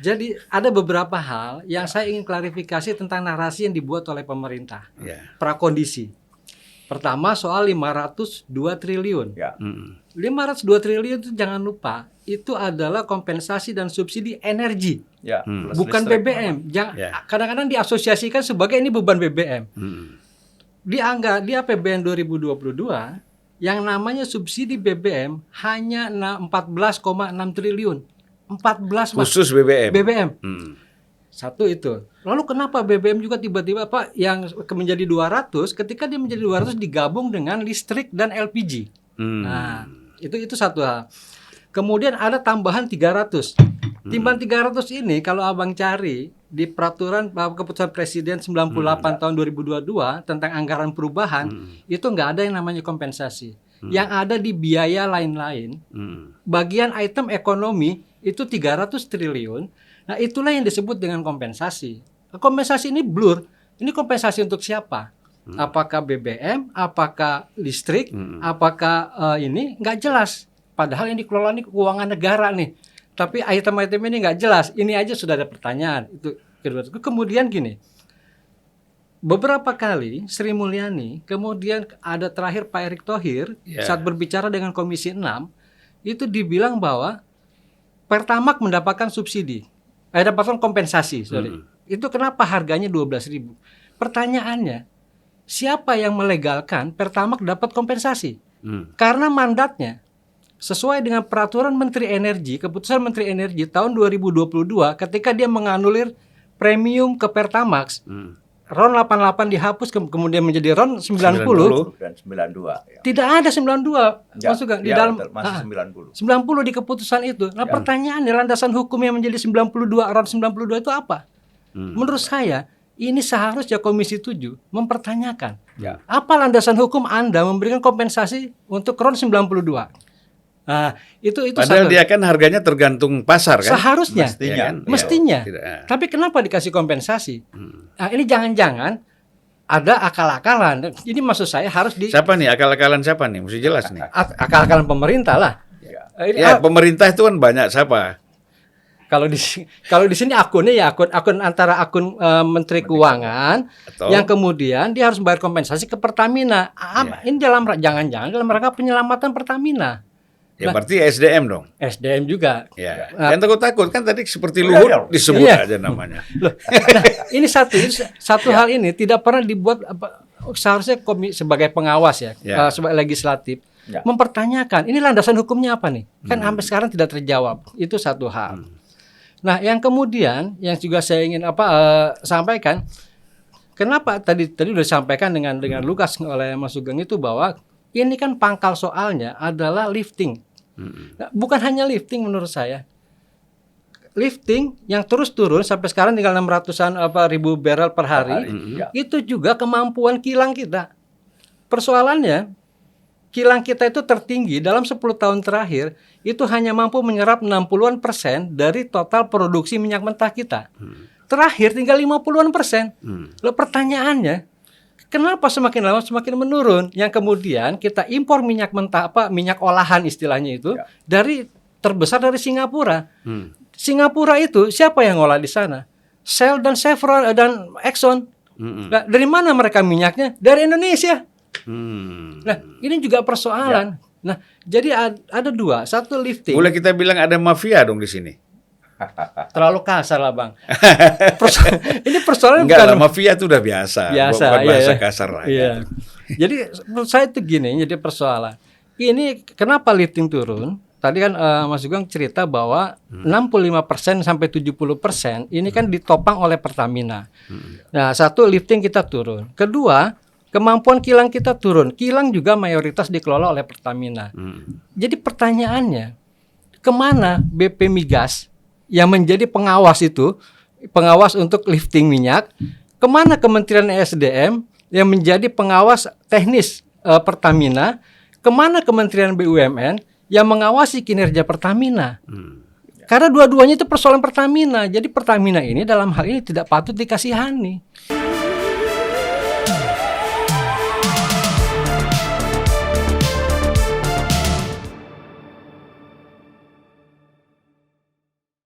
Jadi ada beberapa hal yang saya ingin klarifikasi tentang narasi yang dibuat oleh pemerintah. Prakondisi. Pertama soal 502 triliun. 502 triliun itu jangan lupa, itu adalah kompensasi dan subsidi energi. Bukan BBM. Kadang-kadang diasosiasikan sebagai ini beban BBM. Di APBN 2022 yang namanya subsidi BBM hanya 14,6 triliun. 14 khusus BBM. Satu itu. Lalu kenapa BBM juga tiba-tiba Pak yang menjadi 200, ketika dia menjadi 200 digabung dengan listrik dan LPG. Nah, itu satu hal. Kemudian ada tambahan 300. Timbang 300 ini kalau Abang cari di peraturan keputusan Presiden 98 tahun 2022 tentang anggaran perubahan, itu nggak ada yang namanya kompensasi. Yang ada di biaya lain-lain, bagian item ekonomi itu 300 triliun. Nah, itulah yang disebut dengan kompensasi. Kompensasi ini blur. Ini kompensasi untuk siapa? Apakah BBM? Apakah listrik? Apakah ini? Nggak jelas. Padahal yang dikelola ini keuangan negara nih. Tapi item-item ini nggak jelas. Ini aja sudah ada pertanyaan. Itu kedua. Kemudian gini. Beberapa kali Sri Mulyani, kemudian ada terakhir Pak Erick Thohir saat berbicara dengan Komisi 6, itu dibilang bahwa Pertamax mendapatkan subsidi. Dapatkan kompensasi, Itu kenapa harganya 12.000? Pertanyaannya, siapa yang melegalkan Pertamax dapat kompensasi? Karena mandatnya sesuai dengan peraturan Menteri Energi, keputusan Menteri Energi tahun 2022 ketika dia menganulir premium ke Pertamax. RON 88 dihapus kemudian menjadi RON 90 dan 92. Tidak ada 92 masuk di dalam masih 90. 90 di keputusan itu. Nah, pertanyaannya landasan hukum yang menjadi 92 RON 92 itu apa? Menurut saya ini seharusnya Komisi 7 mempertanyakan. Apa landasan hukum Anda memberikan kompensasi untuk RON 92? Nah, itu padahal dia kan harganya tergantung pasar kan? Seharusnya. Mestinya. Ya. Tapi kenapa dikasih kompensasi? Nah, ini jangan-jangan ada akal-akalan. Jadi maksud saya harus Siapa nih akal-akalan siapa nih? Mesti jelas nih. Akal-akalan pemerintah lah. Pemerintah itu kan banyak siapa? Kalau di sini akunnya ya akun antara akun Menteri Keuangan yang kemudian dia harus membayar kompensasi ke Pertamina. Ini jangan-jangan dalam rangka penyelamatan Pertamina. Ya berarti SDM dong. SDM juga. Ya. Yang takut-takut kan tadi seperti Luhut disebut aja namanya. Nah, ini satu hal ini tidak pernah dibuat seharusnya sebagai pengawas sebagai legislatif mempertanyakan ini landasan hukumnya apa nih? Kan sampai sekarang tidak terjawab. Itu satu hal. Nah, yang kemudian yang juga saya ingin sampaikan, kenapa tadi sudah disampaikan dengan lugas oleh Mas Sugeng itu bahwa ini kan pangkal soalnya adalah lifting. Nah, bukan hanya lifting menurut saya. Lifting yang terus turun sampai sekarang tinggal 600-an ribu barrel per hari. Itu juga kemampuan kilang kita. Persoalannya kilang kita itu tertinggi dalam 10 tahun terakhir itu hanya mampu menyerap 60% dari total produksi minyak mentah kita. Terakhir tinggal 50%. Lalu pertanyaannya, kenapa semakin lama semakin menurun? Yang kemudian kita impor minyak mentah minyak olahan istilahnya itu dari terbesar dari Singapura. Singapura itu siapa yang ngolah di sana? Shell dan Chevron dan Exxon. Nah, dari mana mereka minyaknya? Dari Indonesia. Nah, ini juga persoalan. Nah, jadi ada dua, satu lifting. Boleh kita bilang ada mafia dong di sini. Terlalu kasar lah Bang. Ini persoalan enggak lah, mafia itu udah biasa bukan bahasa kasar lah. Jadi menurut saya itu gini, jadi persoalan. Ini kenapa lifting turun? Tadi kan Mas Sugeng cerita bahwa 65% sampai 70% ini kan ditopang oleh Pertamina. Nah, satu lifting kita turun. Kedua, kemampuan kilang kita turun. Kilang juga mayoritas dikelola oleh Pertamina. Jadi pertanyaannya, kemana BP Migas yang menjadi pengawas itu, pengawas untuk lifting minyak, kemana Kementerian SDM yang menjadi pengawas teknis Pertamina, kemana Kementerian BUMN yang mengawasi kinerja Pertamina? Karena dua-duanya itu persoalan Pertamina. Jadi Pertamina ini dalam hal ini tidak patut dikasihani.